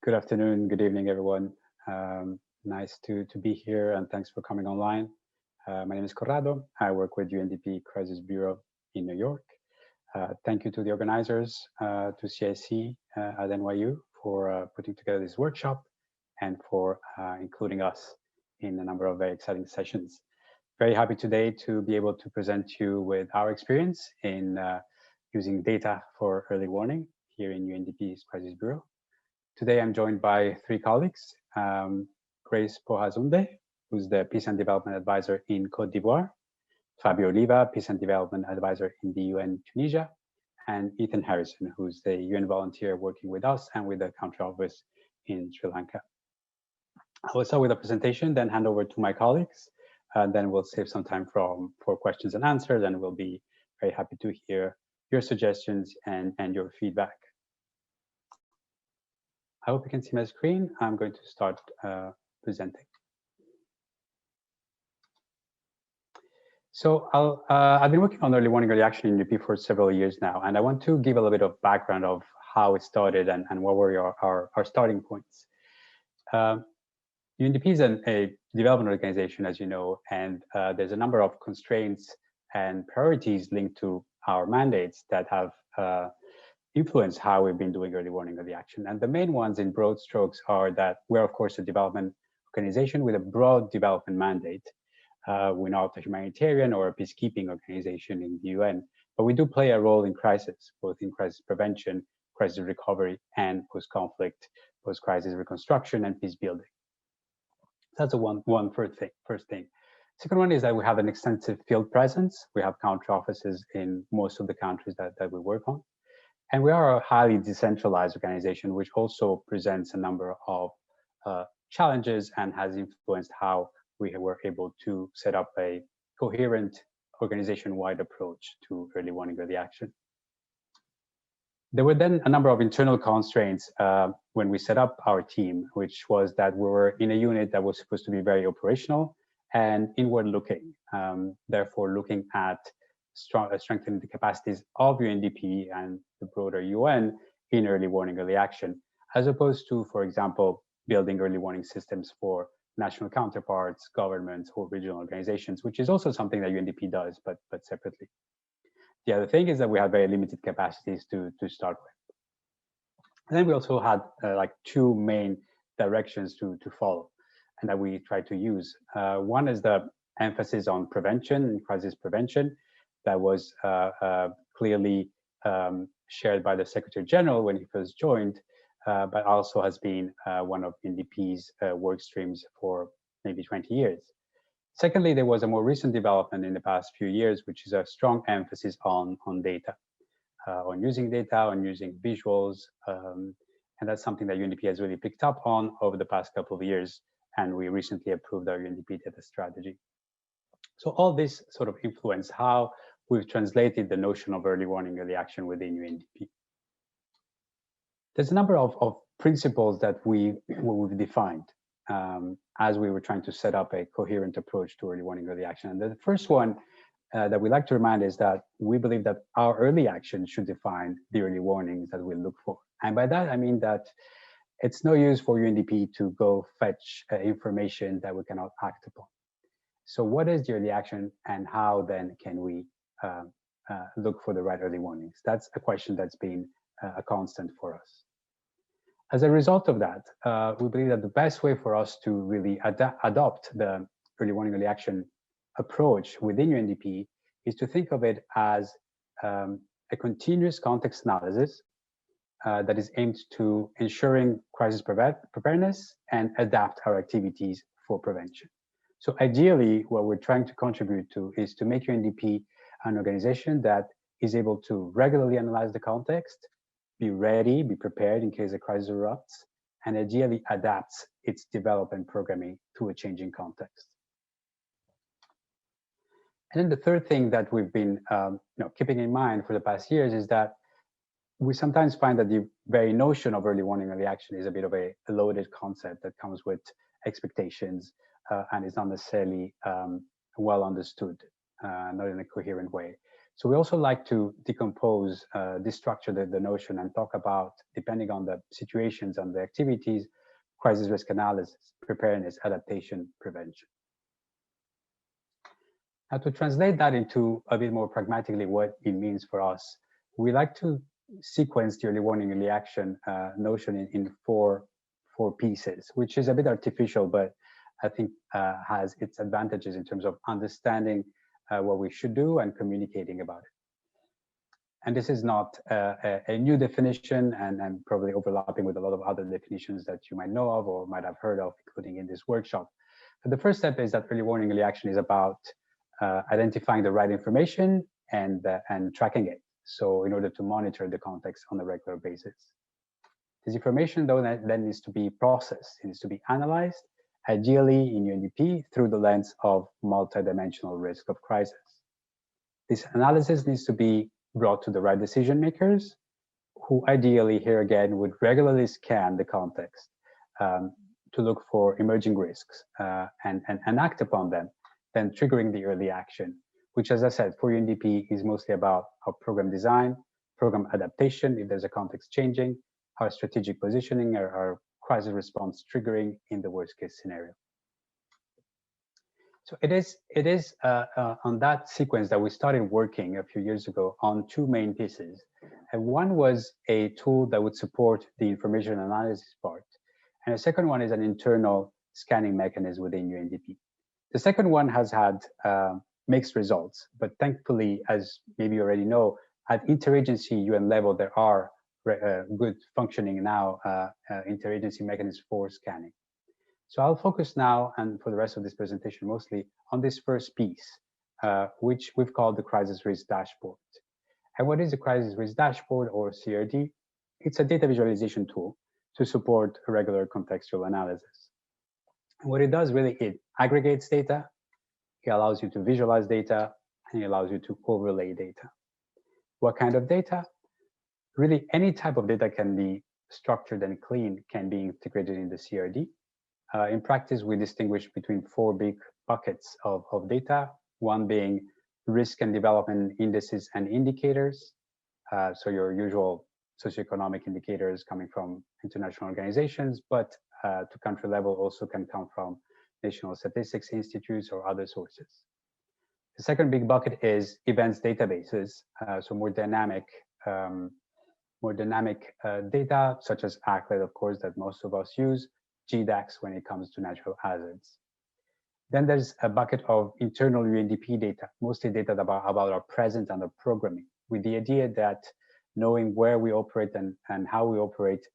Good afternoon, good evening, everyone. Nice to be here, and thanks for coming online. My name is Corrado. I work with UNDP Crisis Bureau in New York. Thank you to the organizers, to CIC at NYU for putting together this workshop and for including us in a number of very exciting sessions. Very happy today to be able to present you with our experience in using data for early warning here in UNDP's Crisis Bureau. Today, I'm joined by three colleagues, Kpohazounde, who's the Peace and Development Advisor in Côte d'Ivoire, Fabio Oliva, Peace and Development Advisor in the UN Tunisia, and Ethan Harrison, who's the UN volunteer working with us and with the country office in Sri Lanka. I will start with a presentation, then hand over to my colleagues, and then we'll save some time for questions and answers, and we'll be very happy to hear your suggestions and your feedback. I hope you can see my screen. I'm going to start presenting. So I've been working on early warning early action in UNDP for several years now, and I want to give a little bit of background of how it started and what were our starting points. UNDP is a development organization, as you know, and there's a number of constraints and priorities linked to our mandates that have influence how we've been doing early warning early action. And the main ones in broad strokes are that we're, of course, a development organization with a broad development mandate. We're not a humanitarian or a peacekeeping organization in the UN, but we do play a role in crisis, both in crisis prevention, crisis recovery, and post-conflict, post-crisis reconstruction, and peace building. That's first thing. Second one is that we have an extensive field presence. We have country offices in most of the countries that we work on. And we are a highly decentralized organization, which also presents a number of challenges and has influenced how we were able to set up a coherent organization-wide approach to early warning, early action. There were then a number of internal constraints when we set up our team, which was that we were in a unit that was supposed to be very operational and inward-looking, therefore looking at strengthening the capacities of UNDP and the broader UN in early warning, early action, as opposed to, for example, building early warning systems for national counterparts, governments, or regional organizations, which is also something that UNDP does, but separately. The other thing is that we have very limited capacities to start with. And then we also had like two main directions to follow and that we try to use. One is the emphasis on prevention and crisis prevention, that was clearly shared by the Secretary General when he first joined, but also has been one of UNDP's work streams for maybe 20 years. Secondly, there was a more recent development in the past few years, which is a strong emphasis on data, on using data, on using visuals, and that's something that UNDP has really picked up on over the past couple of years, and we recently approved our UNDP data strategy. So all this sort of influenced how we've translated the notion of early warning, early action within UNDP. There's a number of principles that we've defined as we were trying to set up a coherent approach to early warning, early action. And the first one that we like to remind is that we believe that our early action should define the early warnings that we look for. And by that, I mean that it's no use for UNDP to go fetch information that we cannot act upon. So what is the early action, and how then can we look for the right early warnings? That's a question that's been a constant for us. As a result of that, we believe that the best way for us to really adopt the early warning, early action approach within UNDP is to think of it as a continuous context analysis that is aimed to ensuring crisis preparedness and adapt our activities for prevention. So ideally, what we're trying to contribute to is to make UNDP an organization that is able to regularly analyze the context, be ready, be prepared in case a crisis erupts, and ideally adapts its development programming to a changing context. And then the third thing that we've been keeping in mind for the past years is that we sometimes find that the very notion of early warning, early action is a bit of a loaded concept that comes with expectations and is not necessarily well understood, not in a coherent way. So we also like to decompose, destructure the notion and talk about, depending on the situations and the activities, crisis risk analysis, preparedness, adaptation, prevention. Now, to translate that into a bit more pragmatically what it means for us, we like to sequence the early warning early action notion in four pieces, which is a bit artificial, but I think has its advantages in terms of understanding what we should do and communicating about it. And this is not a new definition and probably overlapping with a lot of other definitions that you might know of or might have heard of, including in this workshop. But the first step is that early warning early action is about identifying the right information and tracking it. So in order to monitor the context on a regular basis. This information, though, then needs to be processed. It needs to be analyzed, ideally in UNDP through the lens of multidimensional risk of crisis. This analysis needs to be brought to the right decision makers, who ideally, here again, would regularly scan the context to look for emerging risks and act upon them, then triggering the early action, which, as I said, for UNDP is mostly about our program design, program adaptation, if there's a context changing, our strategic positioning, our crisis response triggering in the worst case scenario. So it is on that sequence that we started working a few years ago on two main pieces. And one was a tool that would support the information analysis part. And the second one is an internal scanning mechanism within UNDP. The second one has had mixed results, but thankfully, as maybe you already know, at interagency UN level, there are good functioning now interagency mechanisms for scanning. So I'll focus now, and for the rest of this presentation, mostly on this first piece, which we've called the Crisis Risk Dashboard. And what is a Crisis Risk Dashboard, or CRD? It's a data visualization tool to support regular contextual analysis. And what it does really, it aggregates data, it allows you to visualize data, and it allows you to overlay data. What kind of data? Really, any type of data can be structured and clean, can be integrated in the CRD. In practice, we distinguish between four big buckets of data, one being risk and development indices and indicators. So your usual socioeconomic indicators coming from international organizations, but to country level also can come from national statistics institutes or other sources. The second big bucket is events databases, so more dynamic data, such as ACLED, of course, that most of us use, GDAX when it comes to natural hazards. Then there's a bucket of internal UNDP data, mostly data about our present and our programming, with the idea that knowing where we operate and how we operate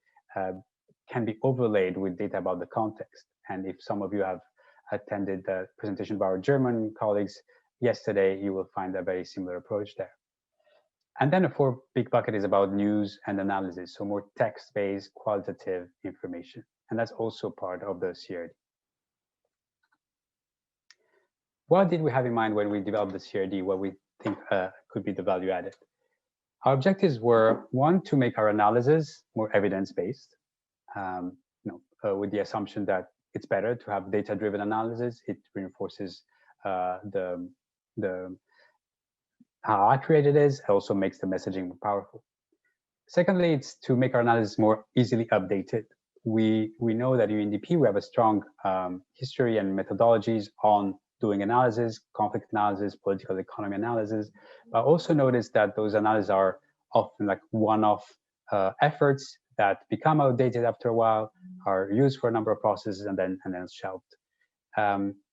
can be overlaid with data about the context. And if some of you have attended the presentation by our German colleagues yesterday, you will find a very similar approach there. And then a fourth big bucket is about news and analysis, so more text-based qualitative information. And that's also part of the CRD. What did we have in mind when we developed the CRD, what we think could be the value added? Our objectives were, one, to make our analysis more evidence-based, with the assumption that it's better to have data-driven analysis. It reinforces how accurate it is. It also makes the messaging more powerful. Secondly, it's to make our analysis more easily updated. We know that at UNDP, we have a strong history and methodologies on doing analysis, conflict analysis, political economy analysis, but also notice that those analyses are often like one-off efforts that become outdated after a while, are used for a number of processes, and then shelved.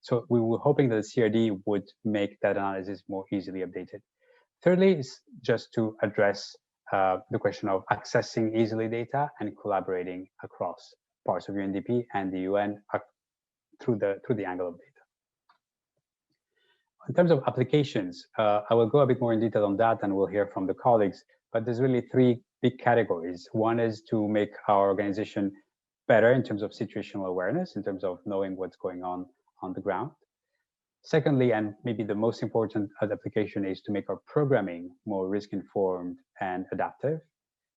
So we were hoping that the CRD would make that analysis more easily updated. Thirdly, is just to address the question of accessing easily data and collaborating across parts of UNDP and the UN through the angle of data. In terms of applications, I will go a bit more in detail on that, and we'll hear from the colleagues, but there's really three big categories. One is to make our organization better in terms of situational awareness, in terms of knowing what's going on the ground. Secondly, and maybe the most important application, is to make our programming more risk-informed and adaptive.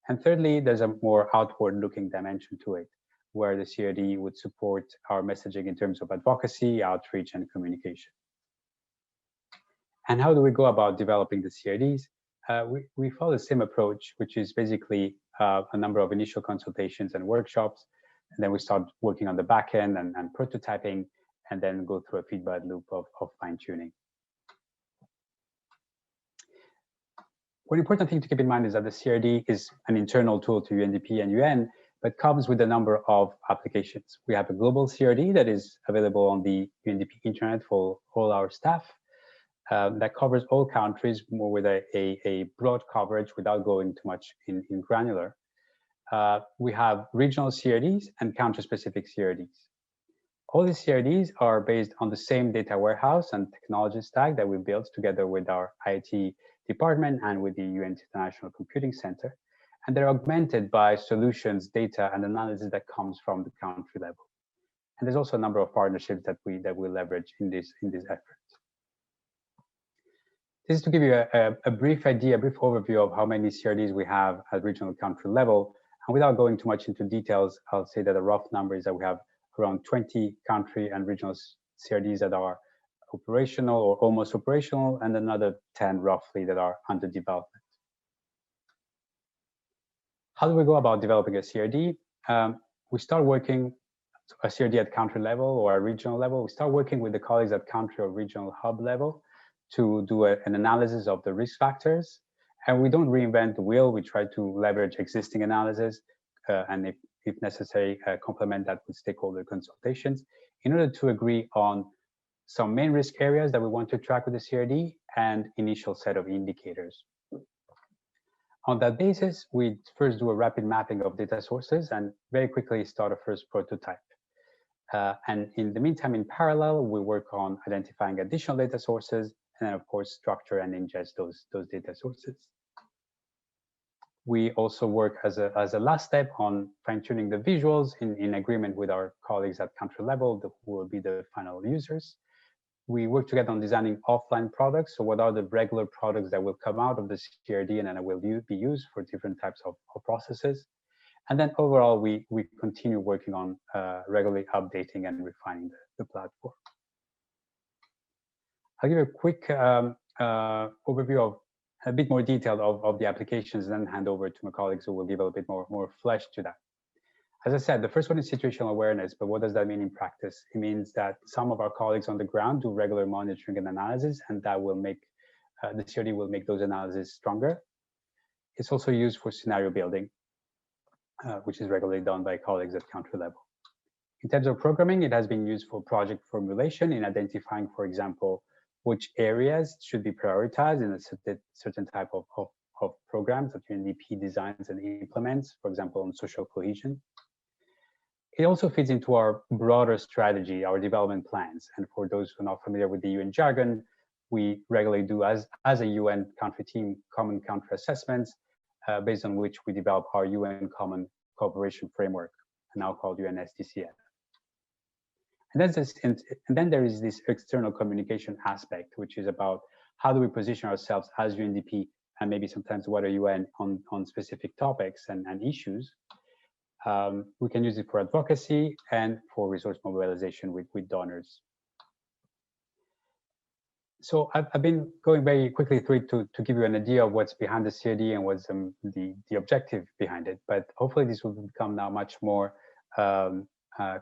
And thirdly, there's a more outward-looking dimension to it, where the CRD would support our messaging in terms of advocacy, outreach, and communication. And how do we go about developing the CRDs? We follow the same approach, which is basically a number of initial consultations and workshops. And then we start working on the back end and prototyping, and then go through a feedback loop of fine tuning. One important thing to keep in mind is that the CRD is an internal tool to UNDP and UN, but comes with a number of applications. We have a global CRD that is available on the UNDP internet for all our staff. That covers all countries, more with a broad coverage without going too much in granular. We have regional CRDs and country-specific CRDs. All these CRDs are based on the same data warehouse and technology stack that we built together with our IT department and with the UN International Computing Center. And they're augmented by solutions, data, and analysis that comes from the country level. And there's also a number of partnerships that we leverage in this effort. This is to give you a brief idea, a brief overview of how many CRDs we have at regional country level. And without going too much into details, I'll say that a rough number is that we have around 20 country and regional CRDs that are operational or almost operational, and another 10 roughly that are under development. How do we go about developing a CRD? We start working a CRD at country level or a regional level. We start working with the colleagues at country or regional hub level to do an analysis of the risk factors. And we don't reinvent the wheel. We try to leverage existing analysis and if necessary, complement that with stakeholder consultations in order to agree on some main risk areas that we want to track with the CRD and initial set of indicators. On that basis, we first do a rapid mapping of data sources and very quickly start a first prototype. And in the meantime, in parallel, we work on identifying additional data sources and then, of course, structure and ingest those data sources. We also work as a last step on fine-tuning the visuals in agreement with our colleagues at country level, who will be the final users. We work together on designing offline products. So what are the regular products that will come out of the CRD and then will be used for different types of processes? And then overall, we continue working on regularly updating and refining the platform. I'll give you a quick overview of a bit more detailed of the applications, and then hand over to my colleagues who will give a bit more flesh to that. As I said, the first one is situational awareness, but what does that mean in practice? It means that some of our colleagues on the ground do regular monitoring and analysis, and that will make, the CRD will make those analyses stronger. It's also used for scenario building, which is regularly done by colleagues at country level. In terms of programming, it has been used for project formulation in identifying, for example, which areas should be prioritized in a certain type of programs that UNDP designs and implements, for example, on social cohesion. It also fits into our broader strategy, our development plans. And for those who are not familiar with the UN jargon, we regularly do, as a UN country team, common country assessments, based on which we develop our UN Common Cooperation Framework, now called UNSDCF. And then there is this external communication aspect, which is about how do we position ourselves as UNDP and maybe sometimes wider UN on specific topics and issues. We can use it for advocacy and for resource mobilization with donors. So I've been going very quickly through it to give you an idea of what's behind the CRD and what's the objective behind it. But hopefully this will become now much more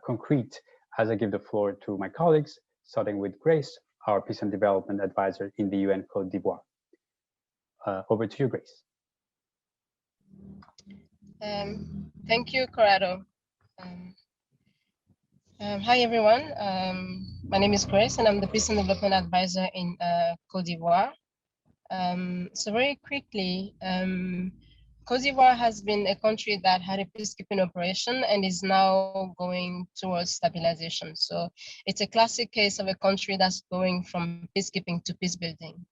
concrete as I give the floor to my colleagues, starting with Grace, our Peace and Development Advisor in the UN Côte d'Ivoire. Over to you, Grace. Thank you, Corrado. Hi, everyone. My name is Grace, and I'm the Peace and Development Advisor in Côte d'Ivoire. So very quickly, Côte d'Ivoire has been a country that had a peacekeeping operation and is now going towards stabilization. So it's a classic case of a country that's going from peacekeeping to peace building.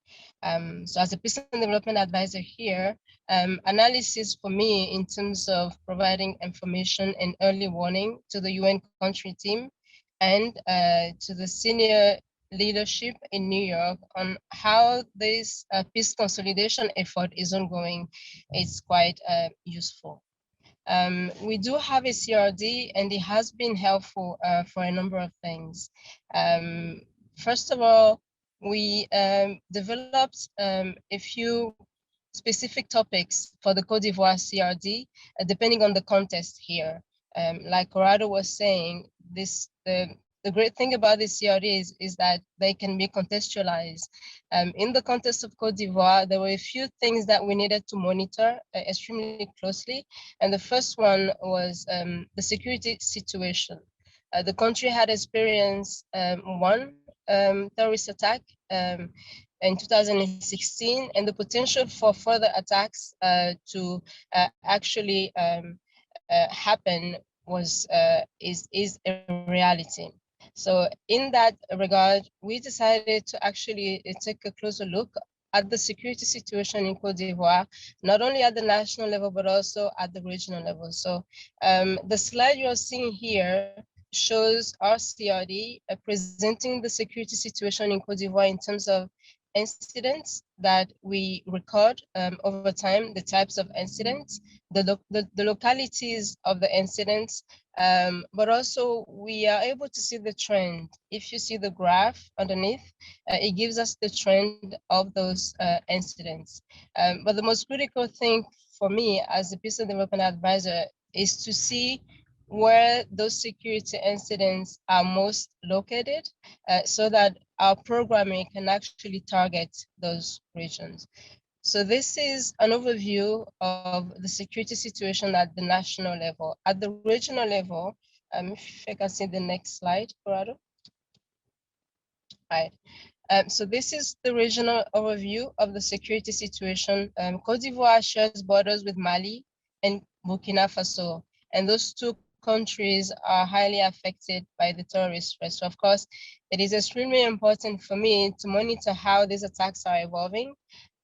So as a Peace and Development Advisor here, analysis for me in terms of providing information and early warning to the UN country team and to the senior leadership in New York on how this peace consolidation effort is ongoing is quite useful. We do have a CRD, and it has been helpful for a number of things. First of all, we developed a few specific topics for the Côte d'Ivoire CRD, depending on the context here. Like Corrado was saying, the great thing about this CRD is that they can be contextualized. In the context of Côte d'Ivoire, there were a few things that we needed to monitor extremely closely. And the first one was the security situation. The country had experienced one terrorist attack in 2016, and the potential for further attacks to actually happen is a reality. So in that regard, we decided to actually take a closer look at the security situation in Côte d'Ivoire, not only at the national level, but also at the regional level. So the slide you're seeing here shows our CRD presenting the security situation in Côte d'Ivoire in terms of incidents that we record over time, the types of incidents, the localities of the incidents, but also we are able to see the trend. If you see the graph underneath, it gives us the trend of those incidents. But the most critical thing for me as a business development advisor is to see where those security incidents are most located so that our programming can actually target those regions. So this is an overview of the security situation at the national level. At the regional level, if I can see the next slide, Corrado. Right. So this is the regional overview of the security situation. Côte d'Ivoire shares borders with Mali and Burkina Faso, and those two countries are highly affected by the terrorist threat. So of course, it is extremely important for me to monitor how these attacks are evolving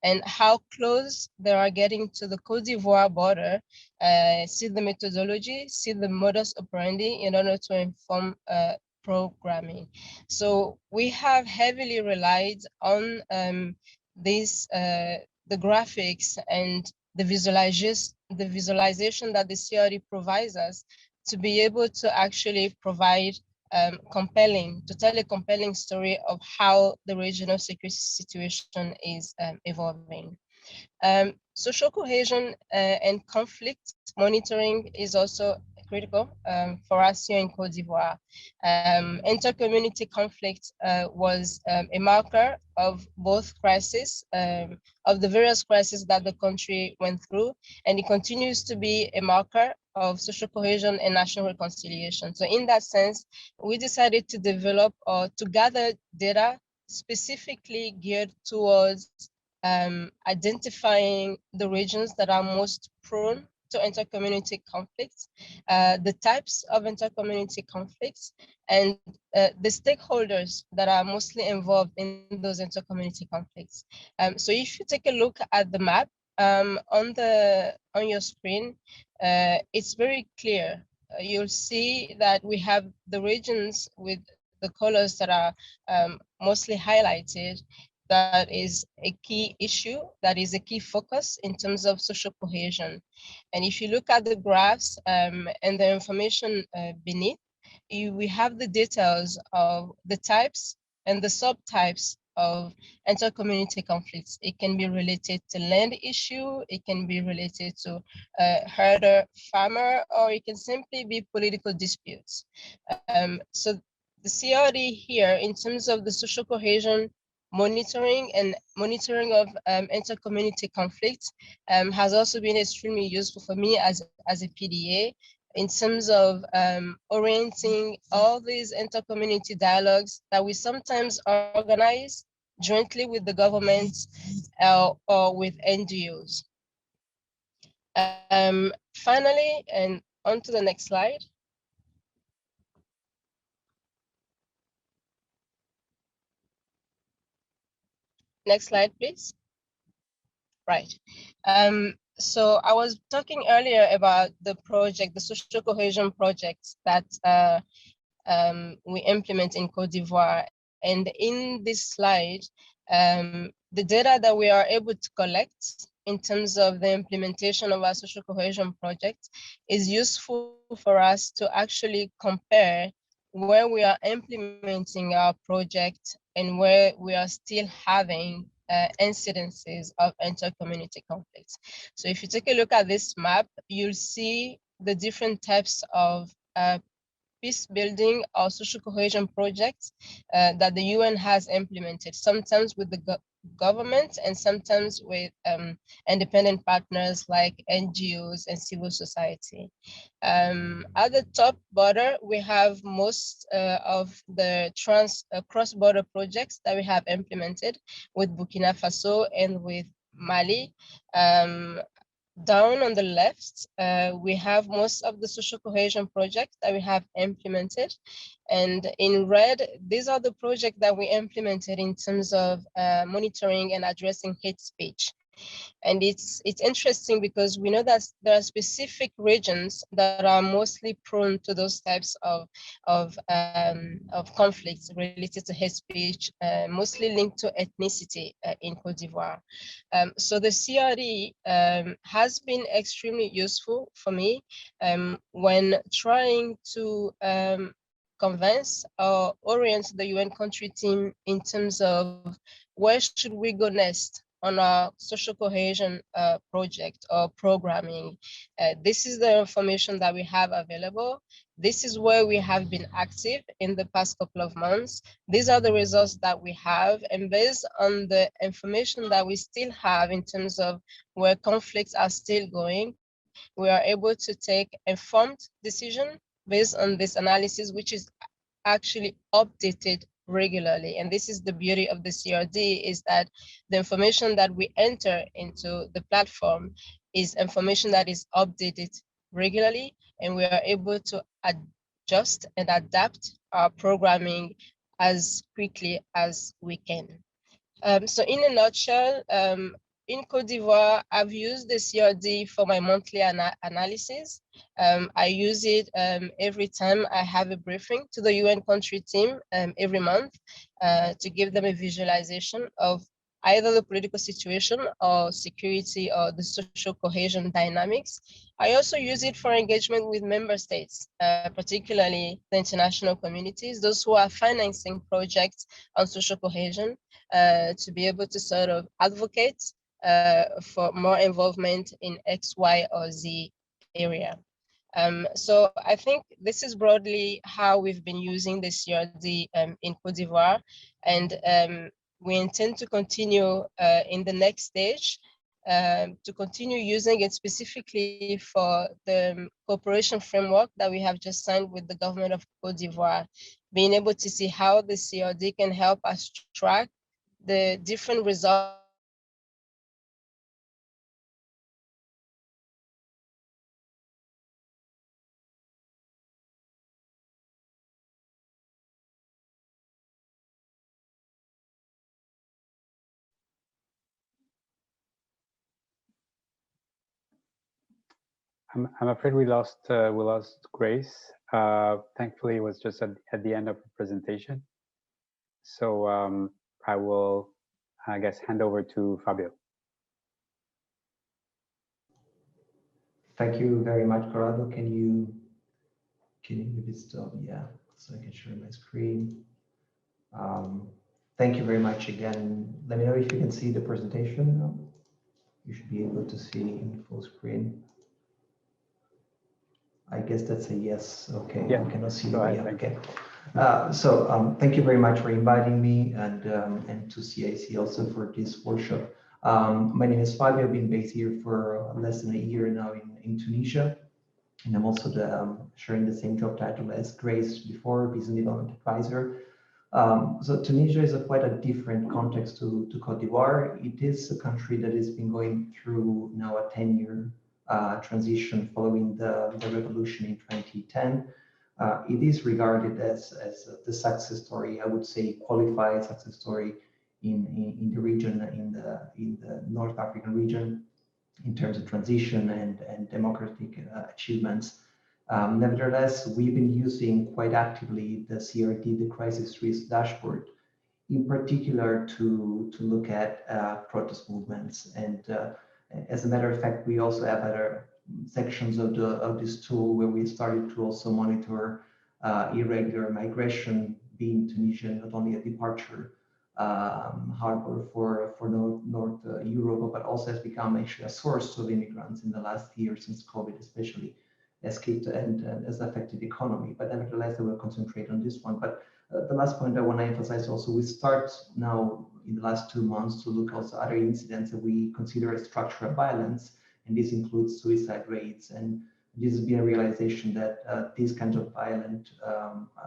and how close they are getting to the Côte d'Ivoire border, see the methodology, see the modus operandi in order to inform programming. So we have heavily relied on the graphics and the visualization that the CRD provides us to be able to actually provide to tell a compelling story of how the regional security situation is evolving. Social cohesion and conflict monitoring is also critical for us here in Côte d'Ivoire. Inter-community conflict was a marker of both crises, of the various crises that the country went through, and it continues to be a marker of social cohesion and national reconciliation. So in that sense, we decided to develop or to gather data specifically geared towards identifying the regions that are most prone to inter-community conflicts, the types of inter-community conflicts, and the stakeholders that are mostly involved in those inter-community conflicts. So if you take a look at the map on your screen, it's very clear. You'll see that we have the regions with the colors that are mostly highlighted. That is a key issue, that is a key focus in terms of social cohesion. And if you look at the graphs and the information beneath, we have the details of the types and the subtypes of inter-community conflicts. It can be related to land issue, it can be related to herder-farmer, or it can simply be political disputes. So the CRD here, in terms of the social cohesion monitoring of inter-community conflicts, has also been extremely useful for me as a PDA in terms of orienting all these inter-community dialogues that we sometimes organize jointly with the government or with NGOs. Finally, and on to the next slide. Next slide, please. Right. So I was talking earlier about the project, the social cohesion project that we implement in Côte d'Ivoire. And in this slide, the data that we are able to collect in terms of the implementation of our social cohesion project is useful for us to actually compare where we are implementing our project and where we are still having incidences of inter-community conflicts. So if you take a look at this map, you'll see the different types of peace building or social cohesion projects that the UN has implemented, sometimes with the government and sometimes with independent partners like NGOs and civil society. At the top border, we have most of the cross-border projects that we have implemented with Burkina Faso and with Mali. Down on the left, we have most of the social cohesion projects that we have implemented. And in red, these are the projects that we implemented in terms of monitoring and addressing hate speech. And it's interesting because we know that there are specific regions that are mostly prone to those types of conflicts related to hate speech, mostly linked to ethnicity in Côte d'Ivoire. So the CRD has been extremely useful for me when trying to convince or orient the UN country team in terms of where should we go next on our social cohesion project or programming. This is the information that we have available. This is where we have been active in the past couple of months. These are the results that we have, and based on the information that we still have in terms of where conflicts are still going, we are able to take informed decision based on this analysis, which is actually updated regularly. And this is the beauty of the CRD, is that the information that we enter into the platform is information that is updated regularly, and we are able to adjust and adapt our programming as quickly as we can. So in a nutshell, in Côte d'Ivoire, I've used the CRD for my monthly analysis. I use it every time I have a briefing to the UN country team every month to give them a visualization of either the political situation or security or the social cohesion dynamics. I also use it for engagement with member states, particularly the international communities, those who are financing projects on social cohesion, to be able to sort of advocate for more involvement in X, Y, or Z area. So I think this is broadly how we've been using the CRD in Côte d'Ivoire, and we intend to continue in the next stage to continue using it specifically for the cooperation framework that we have just signed with the government of Côte d'Ivoire, being able to see how the CRD can help us track the different results I'm afraid we lost Grace. Thankfully, it was just at the end of the presentation. So I will, I guess, hand over to Fabio. Thank you very much, Corrado. Can you maybe stop? Yeah, so I can share my screen. Thank you very much again. Let me know if you can see the presentation. You should be able to see in full screen. I guess that's a yes. Okay, yeah. I cannot see you. Ahead, yeah, okay. Thank you very much for inviting me and to CIC also for this workshop. My name is Fabio. I've been based here for less than a year now in Tunisia. And I'm also sharing the same job title as Grace before, Business Development Advisor. So Tunisia is quite a different context to Côte d'Ivoire. It is a country that has been going through now a 10-year transition following the revolution in 2010. It is regarded as the success story, I would say qualified success story in the region, in the North African region, in terms of transition and democratic achievements. Nevertheless, we've been using quite actively the CRD, the Crisis Risk Dashboard, in particular to look at protest movements. And as a matter of fact, we also have other sections of this tool where we started to also monitor irregular migration, being Tunisia not only a departure harbor for North Europe, but also has become actually a source of immigrants in the last year since COVID, especially escaped and has affected the economy. But nevertheless, I will concentrate on this one. But the last point I want to emphasize also, we start now in the last 2 months to look also at other incidents that we consider as structural violence, and this includes suicide rates. And this has been a realization that these kinds of violent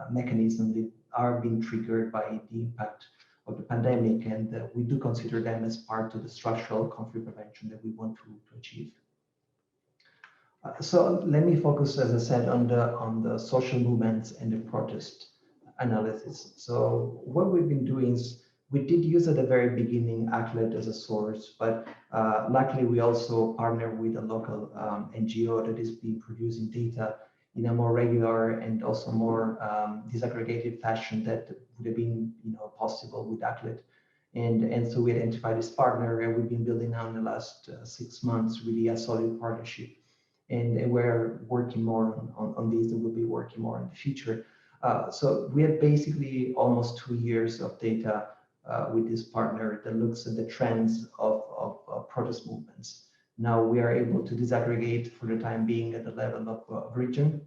mechanisms are being triggered by the impact of the pandemic, and we do consider them as part of the structural conflict prevention that we want to achieve. So let me focus, as I said, on the social movements and the protest analysis. So what we've been doing is we did use at the very beginning ACLED as a source, but luckily we also partner with a local NGO that has been producing data in a more regular and also more disaggregated fashion that would have been possible with ACLED. And so we identified this partner, and we've been building now in the last 6 months really a solid partnership. And we're working more on these, and we'll be working more in the future. So we have basically almost 2 years of data with this partner that looks at the trends of protest movements. Now we are able to disaggregate for the time being at the level of region.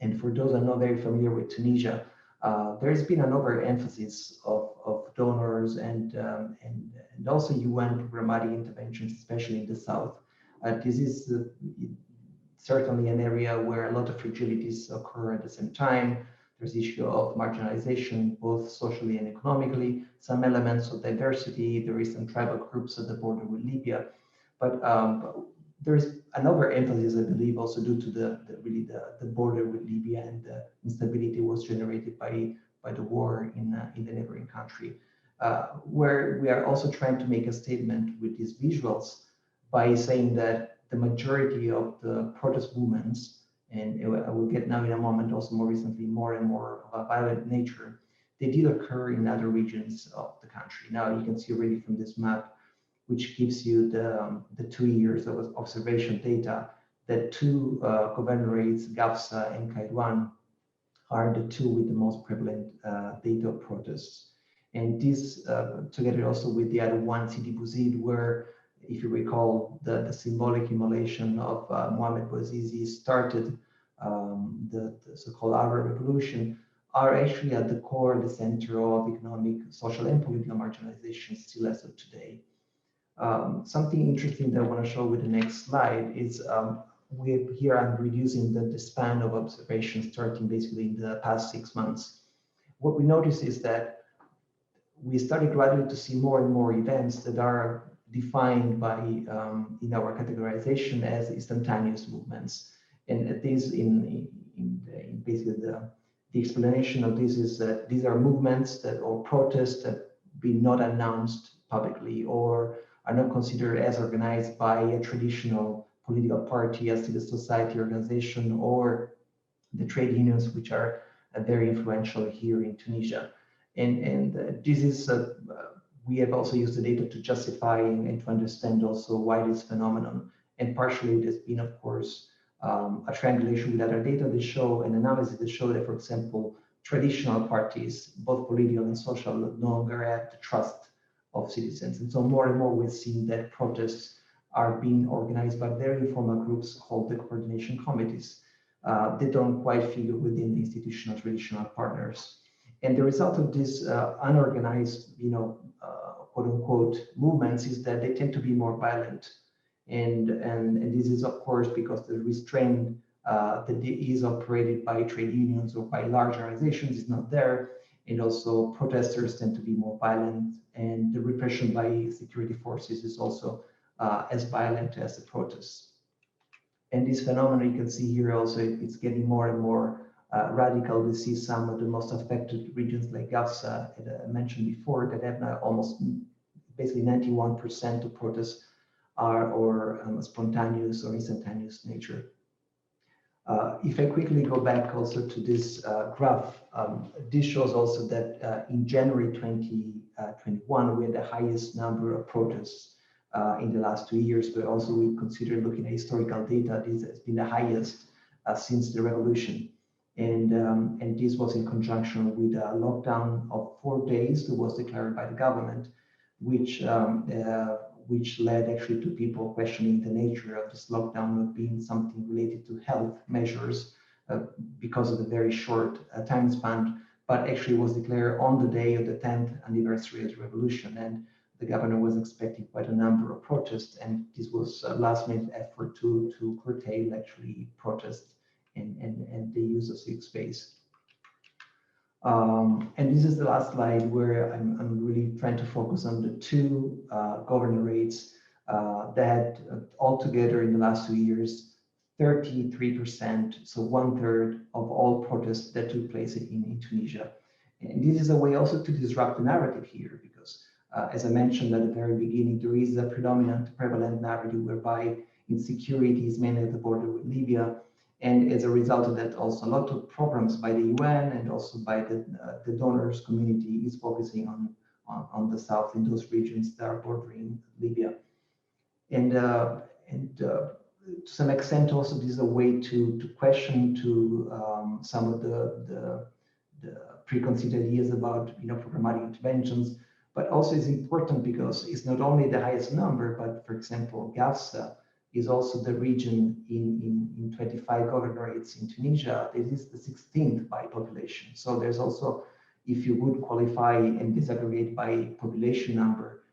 And for those who are not very familiar with Tunisia, there's been an overemphasis of donors and also UN programmatic interventions, especially in the south. This is certainly an area where a lot of fragilities occur at the same time. There's the issue of marginalization, both socially and economically, some elements of diversity. There is some tribal groups at the border with Libya, but there's an overemphasis, I believe, also due to the border with Libya and the instability was generated by the war in the neighboring country, where we are also trying to make a statement with these visuals by saying that the majority of the protest movements, and I will get now in a moment also more recently, more and more of a violent nature, they did occur in other regions of the country. Now you can see already from this map, which gives you the 2 years of observation data, that 2 governorates, Gafsa and Kairouan, are the 2 with the most prevalent data of protests. And this together also with the other one, Sidi Bouzid, where, if you recall, the symbolic immolation of Mohamed Bouazizi started the so-called Arab Revolution, are actually at the core, the center of economic, social, and political marginalization still as of today. Something interesting that I want to show with the next slide is here I'm reducing the span of observation starting basically in the past 6 months. What we notice is that we started gradually to see more and more events that are defined by in our categorization as instantaneous movements, and this in basically the explanation of this is that these are movements that or protests that be not announced publicly or are not considered as organized by a traditional political party, a civil society organization, or the trade unions, which are very influential here in Tunisia. And this is we have also used the data to justify and to understand also why this phenomenon. And partially there's been, of course, a triangulation with other data that show an analysis that show that, for example, traditional parties, both political and social, no longer have the trust of citizens. And so more and more we're seeing that protests are being organized by very informal groups called the coordination committees. They don't quite figure within the institutional traditional partners. And the result of this unorganized, quote unquote, movements is that they tend to be more violent. And this is, of course, because the restraint that is operated by trade unions or by large organizations is not there. And also protesters tend to be more violent, and the repression by security forces is also as violent as the protests. And this phenomenon you can see here also, it's getting more and more radical. We see some of the most affected regions like Gafsa, that I mentioned before, that have now almost basically 91% of protests are spontaneous or instantaneous nature. If I quickly go back also to this graph, this shows also that in January 2021, we had the highest number of protests in the last 2 years, but also we consider looking at historical data, this has been the highest since the revolution. And this was in conjunction with a lockdown of 4 days that was declared by the government, which led actually to people questioning the nature of this lockdown not being something related to health measures because of the very short time span, but actually was declared on the day of the 10th anniversary of the revolution. And the governor was expecting quite a number of protests, and this was a last-minute effort to curtail actually protests and the use of civic space. And this is the last slide where I'm really trying to focus on the two governorates that altogether in the last 2 years, 33%, so 1/3 of all protests that took place in Tunisia. And this is a way also to disrupt the narrative here, because as I mentioned at the very beginning, there is a prevalent narrative whereby insecurity is mainly at the border with Libya. And as a result of that, also a lot of programs by the UN and also by the donors community is focusing on the south in those regions that are bordering Libya. And to some extent, also this is a way to question some of the preconceived ideas about programmatic interventions. But also it's important because it's not only the highest number, but for example, Gafsa is also the region in 25 governorates in Tunisia. It is the 16th by population. So there's also, if you would qualify and disaggregate by population number,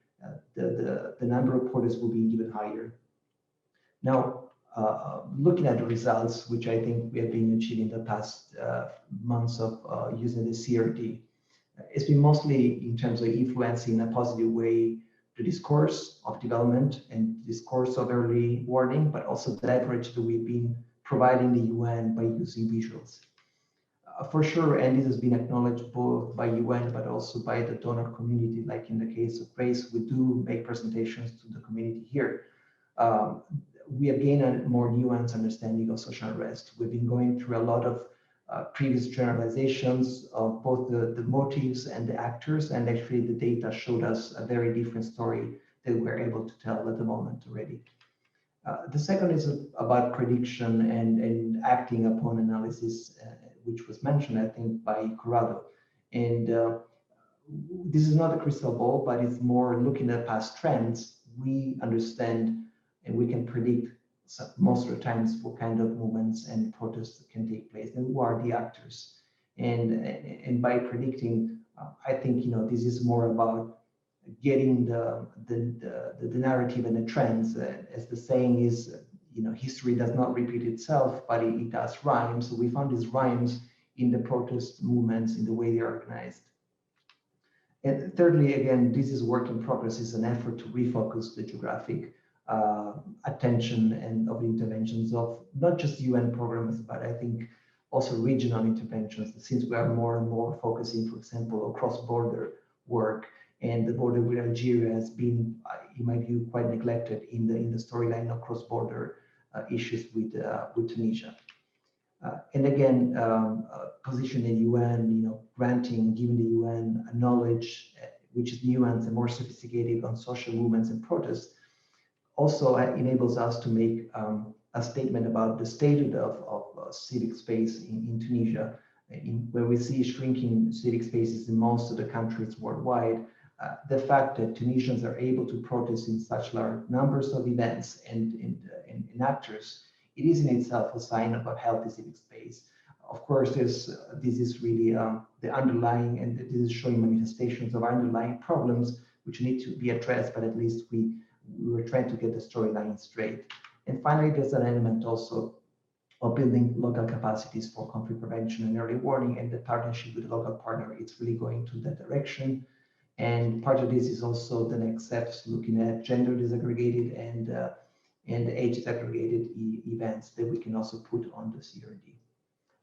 the number of protests will be even higher. Now, looking at the results, which I think we have been achieving the past months of using the CRD, it's been mostly in terms of influencing in a positive way the discourse of development and discourse of early warning, but also the leverage that we've been providing the UN by using visuals. For sure, and this has been acknowledged both by UN, but also by the donor community, like in the case of Grace, we do make presentations to the community here. We have gained a more nuanced understanding of social unrest. We've been going through a lot of previous generalizations of both the motives and the actors, and actually the data showed us a very different story that we're able to tell at the moment already. The second is about prediction and acting upon analysis, which was mentioned, I think, by Corrado. And this is not a crystal ball, but it's more looking at past trends. We understand and we can predict most of the times what kind of movements and protests can take place and who are the actors. And by predicting, I think this is more about getting the narrative and the trends. As the saying is, history does not repeat itself, but it does rhyme. So we found these rhymes in the protest movements, in the way they're organized. And thirdly, again, this is work in progress. It's an effort to refocus the geographic attention and of interventions of not just UN programs, but I think also regional interventions, since we are more and more focusing, for example, on cross-border work, and the border with Algeria has been, in my view, quite neglected in the storyline of cross-border issues with Tunisia. And again, position in UN, granting, giving the UN a knowledge which is nuanced and more sophisticated on social movements and protests, also enables us to make a statement about the state of civic space in Tunisia, where we see shrinking civic spaces in most of the countries worldwide. The fact that Tunisians are able to protest in such large numbers of events and actors, it is in itself a sign of a healthy civic space. Of course, this is really the underlying, and this is showing manifestations of underlying problems which need to be addressed, but at least we were trying to get the storyline straight. And finally, there's an element also of building local capacities for conflict prevention and early warning, and the partnership with the local partner, it's really going to that direction. And part of this is also the next steps, looking at gender disaggregated and age disaggregated events that we can also put on the CRD.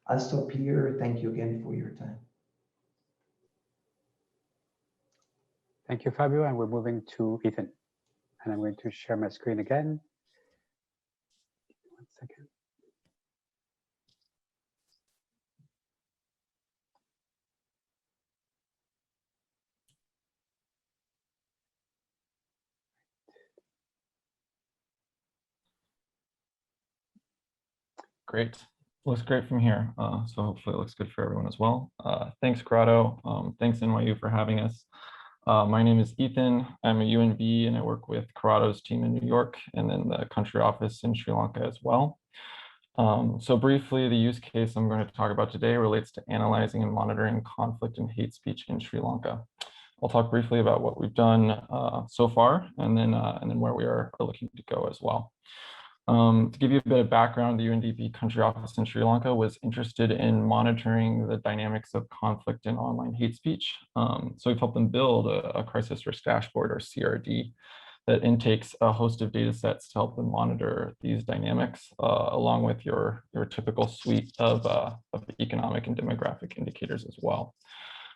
I'll stop here. Thank you again for your time. Thank you, Fabio, and we're moving to Ethan. And I'm going to share my screen again. 1 second. Great. Looks great from here. So hopefully it looks good for everyone as well. Thanks, Corrado. Thanks, NYU, for having us. My name is Ethan. I'm a UNB and I work with Corrado's team in New York and then the country office in Sri Lanka as well. So briefly, the use case I'm going to talk about today relates to analyzing and monitoring conflict and hate speech in Sri Lanka. I'll talk briefly about what we've done so far and then where we are looking to go as well. To give you a bit of background, the UNDP country office in Sri Lanka was interested in monitoring the dynamics of conflict and online hate speech. So we've helped them build a crisis risk dashboard, or CRD, that intakes a host of data sets to help them monitor these dynamics, along with your typical suite of economic and demographic indicators as well.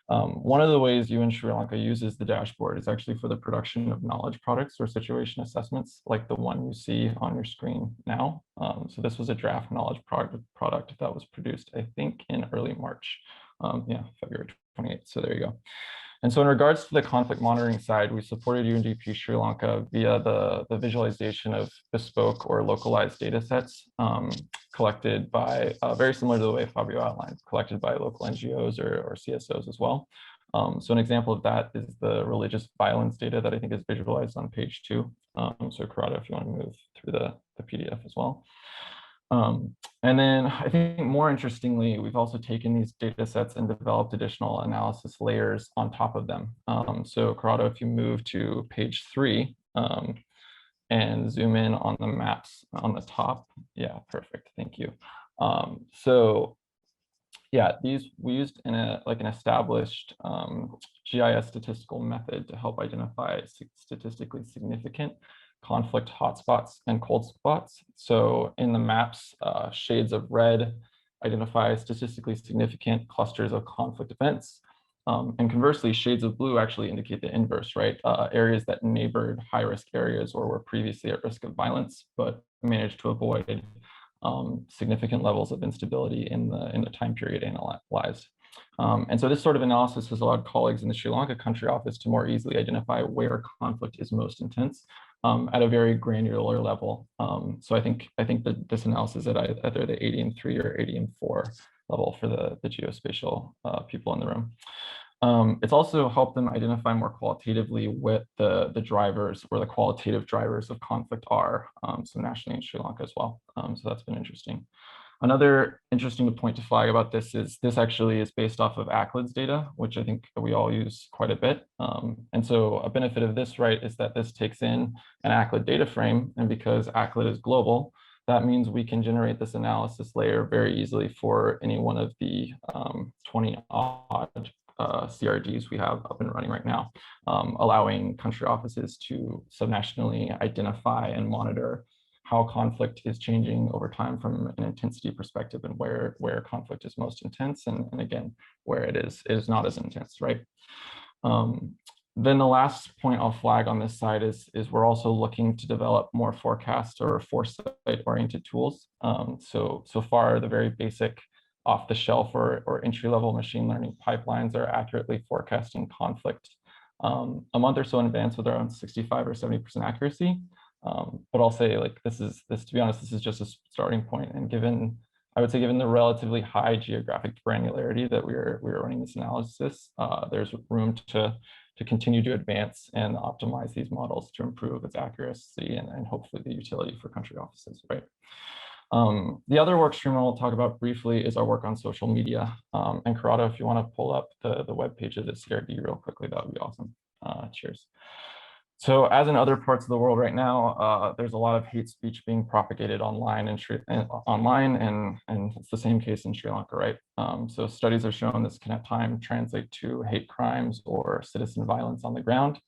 One of the ways UN Sri Lanka uses the dashboard is actually for the production of knowledge products or situation assessments, like the one you see on your screen now. So this was a draft knowledge product that was produced, I think, in early March. Yeah, February 28th. So there you go. And so in regards to the conflict monitoring side, we supported UNDP Sri Lanka via the visualization of bespoke or localized data sets collected by, very similar to the way Fabio outlined, collected by local NGOs or CSOs as well. So an example of that is the religious violence data that I think is visualized on page 2. So Corrado, if you want to move through the PDF as well. And then I think more interestingly, we've also taken these data sets and developed additional analysis layers on top of them. So Corrado, if you move to page 3 and zoom in on the maps on the top. Yeah, perfect. Thank you. So yeah, these we used in an established GIS statistical method to help identify statistically significant conflict hotspots and cold spots. So in the maps, shades of red identify statistically significant clusters of conflict events. And conversely, shades of blue actually indicate the inverse, right? Areas that neighbored high-risk areas or were previously at risk of violence, but managed to avoid significant levels of instability in the time period analyzed. And so this sort of analysis has allowed colleagues in the Sri Lanka country office to more easily identify where conflict is most intense at a very granular level. So I think that this analysis at either the 80-3 or 80-4 level for the geospatial people in the room. It's also helped them identify more qualitatively what the drivers or the qualitative drivers of conflict are, so nationally in Sri Lanka as well. So that's been interesting. Another interesting point to flag about this is this actually is based off of ACLED's data, which I think we all use quite a bit. And so a benefit of this, right, is that this takes in an ACLED data frame. And because ACLED is global, that means we can generate this analysis layer very easily for any one of the 20-odd CRDs we have up and running right now, allowing country offices to subnationally identify and monitor how conflict is changing over time from an intensity perspective and where conflict is most intense and again, where it is not as intense, right? Then the last point I'll flag on this side is we're also looking to develop more forecast or foresight-oriented tools. So far, the very basic off-the-shelf or entry-level machine learning pipelines are accurately forecasting conflict a month or so in advance with around 65 or 70% accuracy. But I'll say, like, to be honest, this is just a starting point. And I would say given the relatively high geographic granularity that we are running this analysis, there's room to continue to advance and optimize these models to improve its accuracy and hopefully the utility for country offices, right? The other work stream I'll talk about briefly is our work on social media. And Corrado, if you want to pull up the web page of the CRD real quickly, that would be awesome. Cheers. So as in other parts of the world right now, there's a lot of hate speech being propagated online and it's the same case in Sri Lanka, right? So studies have shown this can at times translate to hate crimes or citizen violence on the ground.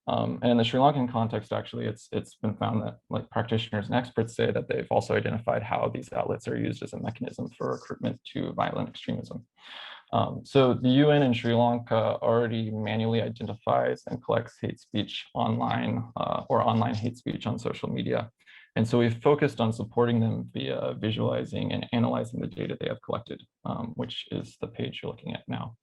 And in the Sri Lankan context, actually, it's been found that, like, practitioners and experts say that they've also identified how these outlets are used as a mechanism for recruitment to violent extremism. So the UN in Sri Lanka already manually identifies and collects hate speech online or online hate speech on social media. And so we've focused on supporting them via visualizing and analyzing the data they have collected, which is the page you're looking at now.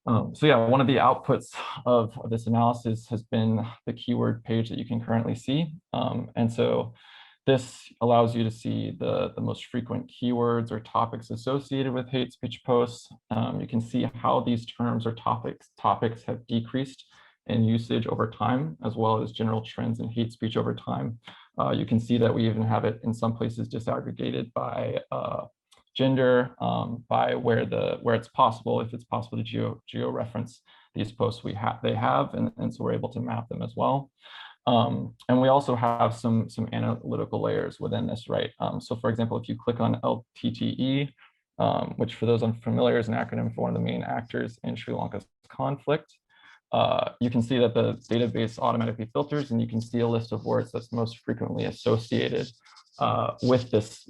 So yeah, one of the outputs of this analysis has been the keyword page that you can currently see. And so This allows you to see the most frequent keywords or topics associated with hate speech posts. You can see how these terms or topics have decreased in usage over time, as well as general trends in hate speech over time. You can see that we even have it in some places disaggregated by gender, by where it's possible, if it's possible to geo-reference these posts they have, and so we're able to map them as well. And we also have some analytical layers within this, right? So for example, if you click on LTTE, which for those unfamiliar is an acronym for one of the main actors in Sri Lanka's conflict, you can see that the database automatically filters, and you can see a list of words that's most frequently associated with this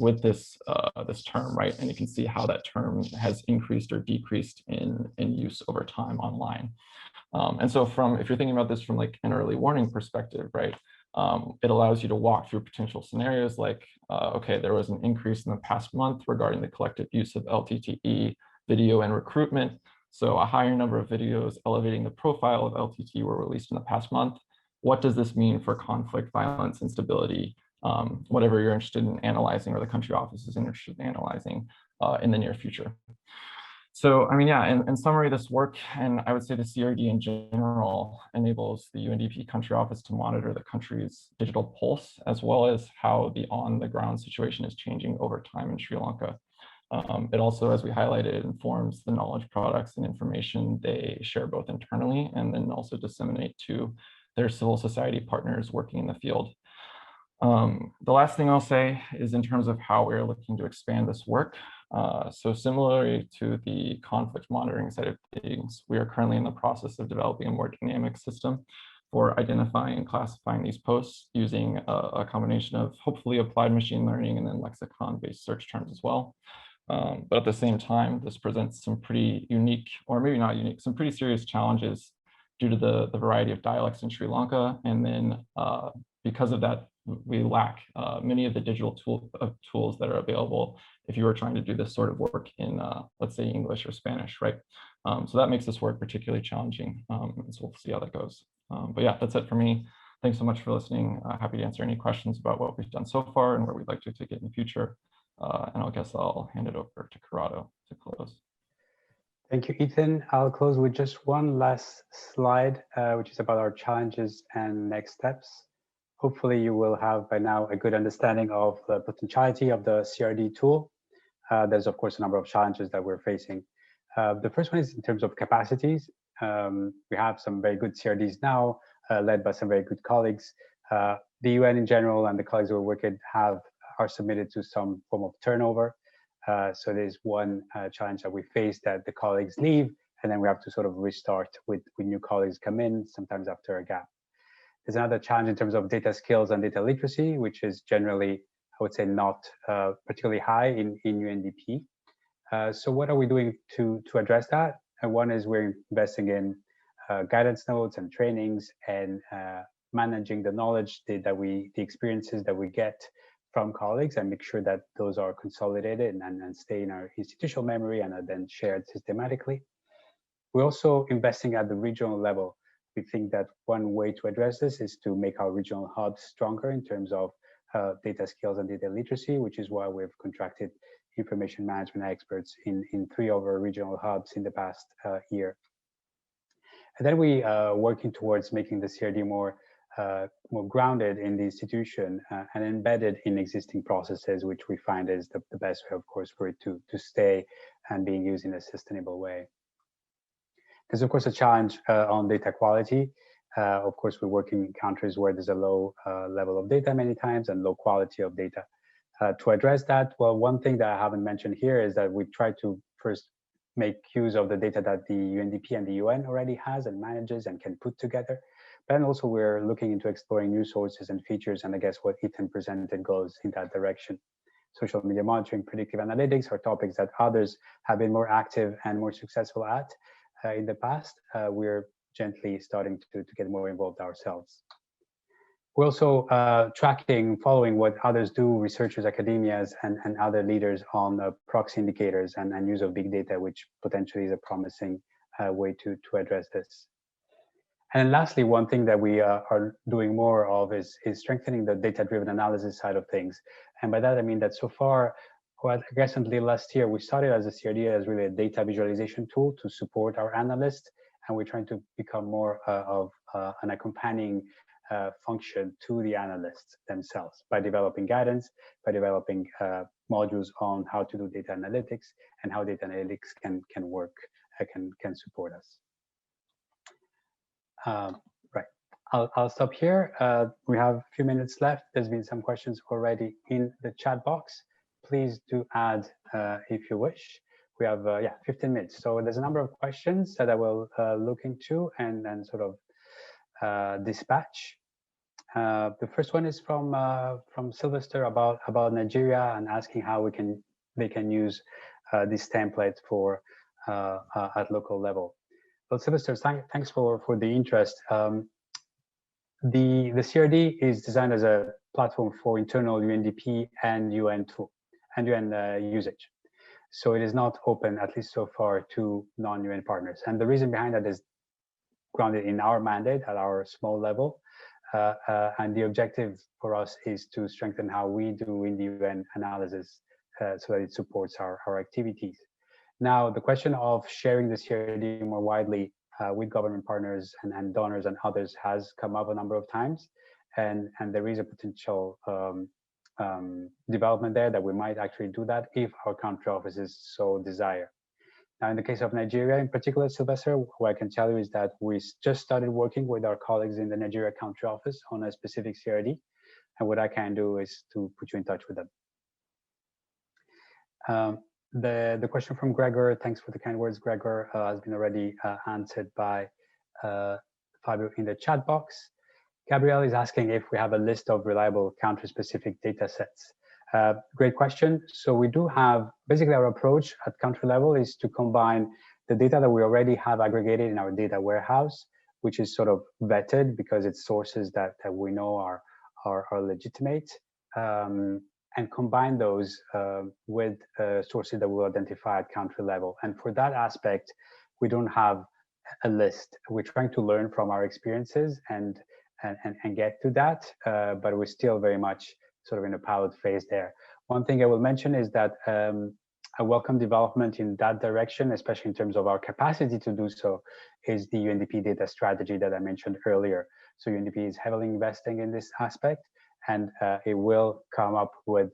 term, right? And you can see how that term has increased or decreased in use over time online. And so if you're thinking about this from like an early warning perspective, right, it allows you to walk through potential scenarios like, okay, there was an increase in the past month regarding the collective use of LTTE video and recruitment. So a higher number of videos elevating the profile of LTTE were released in the past month. What does this mean for conflict, violence, instability, whatever you're interested in analyzing or the country office is interested in analyzing in the near future? So, I mean, yeah, in summary, this work, and I would say the CRD in general, enables the UNDP country office to monitor the country's digital pulse, as well as how the on-the-ground situation is changing over time in Sri Lanka. It also, as we highlighted, informs the knowledge products and information they share both internally and then also disseminate to their civil society partners working in the field. The last thing I'll say is in terms of how we're looking to expand this work. So similarly to the conflict monitoring side of things, we are currently in the process of developing a more dynamic system for identifying and classifying these posts using a combination of hopefully applied machine learning and then lexicon-based search terms as well. But at the same time, this presents some pretty unique, or maybe not unique, some pretty serious challenges due to the variety of dialects in Sri Lanka. And then because of that, we lack many of the digital tools that are available if you were trying to do this sort of work in, let's say, English or Spanish, right? So that makes this work particularly challenging. So we'll see how that goes. But yeah, that's it for me. Thanks so much for listening. Happy to answer any questions about what we've done so far and where we'd like to take it in the future. And I guess I'll hand it over to Corrado to close. Thank you, Ethan. I'll close with just one last slide, which is about our challenges and next steps. Hopefully you will have by now a good understanding of the potentiality of the CRD tool. There's of course a number of challenges that we're facing. The first one is in terms of capacities. We have some very good CRDs now, led by some very good colleagues. The UN in general and the colleagues we're working are submitted to some form of turnover. So there's one challenge that we face, that the colleagues leave and then we have to sort of restart with new colleagues come in, sometimes after a gap. There's another challenge in terms of data skills and data literacy, which is generally, I would say, not particularly high in UNDP. So what are we doing to address that? And one is we're investing in guidance notes and trainings and managing the knowledge the experiences that we get from colleagues and make sure that those are consolidated and stay in our institutional memory and are then shared systematically. We're also investing at the regional level. We think that one way to address this is to make our regional hubs stronger in terms of data skills and data literacy, which is why we've contracted information management experts in 3 of our regional hubs in the past year. And then we are working towards making the CRD more grounded in the institution and embedded in existing processes, which we find is the best way, of course, for it to stay and being used in a sustainable way. There's, of course, a challenge on data quality. Of course, we work in countries where there's a low level of data many times and low quality of data. To address that, well, one thing that I haven't mentioned here is that we try to first make use of the data that the UNDP and the UN already has and manages and can put together. But then also we're looking into exploring new sources and features, and I guess what Ethan presented goes in that direction. Social media monitoring, predictive analytics are topics that others have been more active and more successful at in the past. We're gently starting to get more involved ourselves. We're also following what others do, researchers, academias, and other leaders on proxy indicators and use of big data, which potentially is a promising way to address this. And lastly, one thing that we are doing more of is strengthening the data-driven analysis side of things. And by that, I mean that so far, well, I guess until last year, we started as a CRD as really a data visualization tool to support our analysts. And we're trying to become more of an accompanying function to the analysts themselves by developing guidance, by developing modules on how to do data analytics and how data analytics can work, can support us. Right, I'll stop here. We have a few minutes left. There's been some questions already in the chat box. Please do add if you wish. We have 15 minutes. So there's a number of questions that I will look into and sort of dispatch. The first one is from Sylvester about Nigeria and asking how they can use these templates for at local level. Well, Sylvester, thanks for the interest. The CRD is designed as a platform for internal UNDP and UN usage. So it is not open, at least so far, to non-UN partners. And the reason behind that is grounded in our mandate at our small level. And the objective for us is to strengthen how we do in the UN analysis so that it supports our activities. Now, the question of sharing the CRD more widely with government partners and donors and others has come up a number of times. And there is a potential development there that we might actually do that if our country offices so desire. Now, in the case of Nigeria in particular, Sylvester, what I can tell you is that we just started working with our colleagues in the Nigeria country office on a specific CRD. And what I can do is to put you in touch with them. The question from Gregor, thanks for the kind words, Gregor, has been already answered by Fabio in the chat box. Gabrielle is asking if we have a list of reliable country-specific data sets. Great question. So we do have, basically our approach at country level is to combine the data that we already have aggregated in our data warehouse, which is sort of vetted because it's sources that we know are legitimate, and combine those with sources that we'll identify at country level. And for that aspect, we don't have a list. We're trying to learn from our experiences and get to that, but we're still very much sort of in a pilot phase there. One thing I will mention is that a welcome development in that direction, especially in terms of our capacity to do so, is the UNDP data strategy that I mentioned earlier. So UNDP is heavily investing in this aspect, and it will come up with,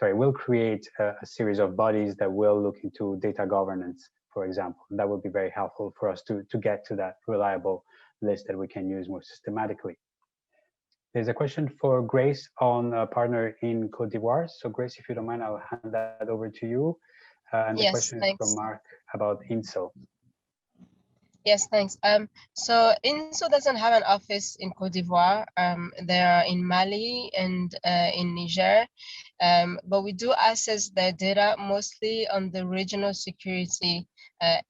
will create a series of bodies that will look into data governance, for example. That will be very helpful for us to get to that reliable list that we can use more systematically. There's a question for Grace on a partner in Côte d'Ivoire. So Grace, if you don't mind, I'll hand that over to you. And the question is from Mark about INSO. Yes, thanks. So INSO doesn't have an office in Côte d'Ivoire. They are in Mali and in Niger, but we do access their data mostly on the regional security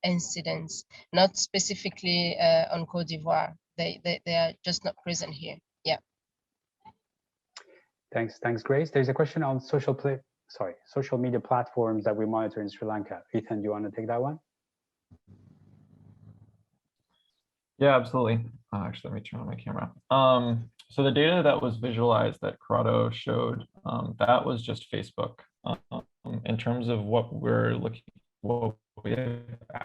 incidents, not specifically on Côte d'Ivoire. They are just not present here. Yeah. Thanks, Grace. There's a question on social media platforms that we monitor in Sri Lanka. Ethan, do you want to take that one? Yeah, absolutely. Actually, let me turn on my camera. So the data that was visualized that Corrado showed, that was just Facebook. In terms of what we're looking, what we have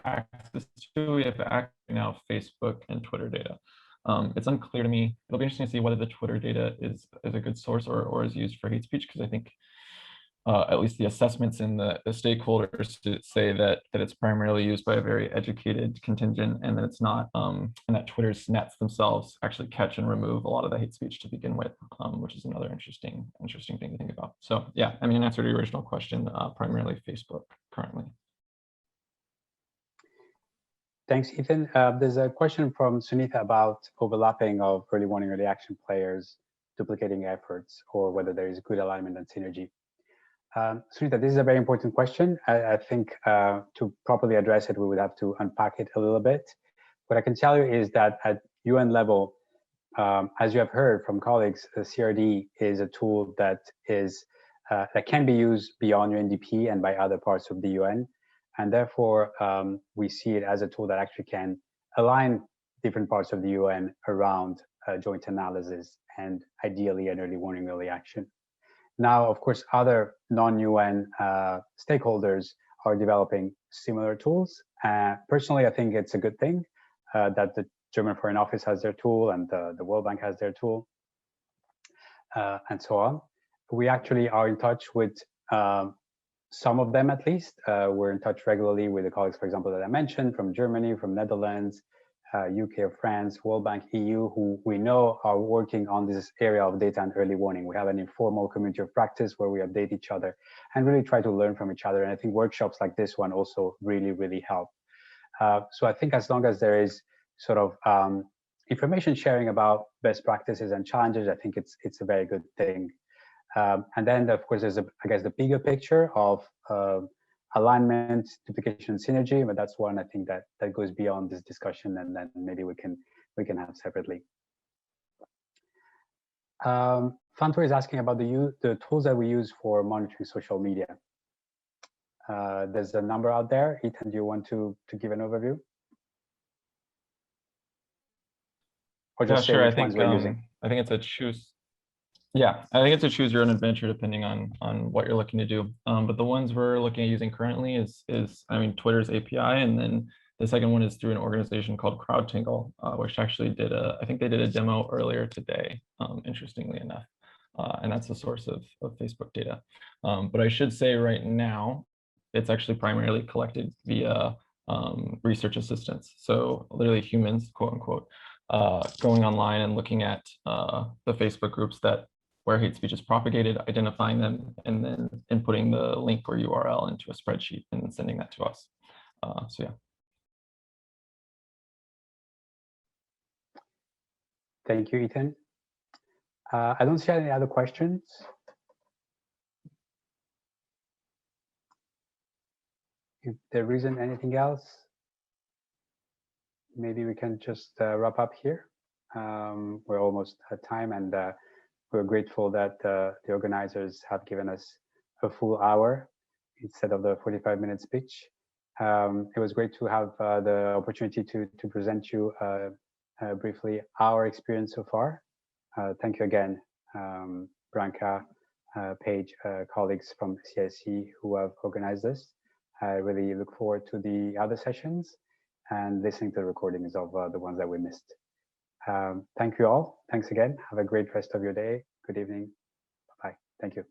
access to, we have access now Facebook and Twitter data. It's unclear to me. It'll be interesting to see whether the Twitter data is a good source or is used for hate speech, because I think at least the assessments in the stakeholders to say that it's primarily used by a very educated contingent, and that it's not, and that Twitter's nets themselves actually catch and remove a lot of the hate speech to begin with, which is another interesting thing to think about. So yeah, I mean, in answer to your original question, primarily Facebook currently. Thanks, Ethan. There's a question from Sunita about overlapping of early warning, early action players, duplicating efforts, or whether there is good alignment and synergy. Sunita, this is a very important question. I think to properly address it, we would have to unpack it a little bit. What I can tell you is that at UN level, as you have heard from colleagues, the CRD is a tool that can be used beyond UNDP and by other parts of the UN. And therefore, we see it as a tool that actually can align different parts of the UN around joint analysis and ideally an early warning, early action. Now, of course, other non-UN stakeholders are developing similar tools. Personally, I think it's a good thing that the German Foreign Office has their tool and the World Bank has their tool, and so on. We actually are in touch with some of them, at least. We're in touch regularly with the colleagues, for example, that I mentioned from Germany, from Netherlands, UK or France, World Bank, EU, who we know are working on this area of data and early warning. We have an informal community of practice where we update each other and really try to learn from each other. And I think workshops like this one also really, really help. So I think as long as there is sort of information sharing about best practices and challenges, I think it's a very good thing. And then, of course, there's, I guess, the bigger picture of alignment, duplication, synergy, but that's one I think that goes beyond this discussion, and then maybe we can have separately. Fantor is asking about the tools that we use for monitoring social media. There's a number out there. Ethan, do you want to give an overview? Or just sure. which ones we're using? I think it's a choose. Yeah, I think it's a choose your own adventure depending on what you're looking to do. But the ones we're looking at using currently is I mean, Twitter's API, and then the second one is through an organization called CrowdTangle, which actually did I think they did a demo earlier today, interestingly enough. And that's the source of Facebook data. But I should say right now, it's actually primarily collected via research assistants. So literally humans, quote unquote, going online and looking at the Facebook groups where hate speech is propagated, identifying them, and then inputting the link or URL into a spreadsheet and then sending that to us. So yeah. Thank you, Ethan. I don't see any other questions. If there isn't anything else, maybe we can just wrap up here. We're almost at time, and we're grateful that the organizers have given us a full hour instead of the 45-minute speech. It was great to have the opportunity to present you briefly our experience so far. Thank you again, Branka, Paige, colleagues from CIC who have organized this. I really look forward to the other sessions and listening to the recordings of the ones that we missed. Thank you all. Thanks again. Have a great rest of your day. Good evening. Bye-bye. Thank you.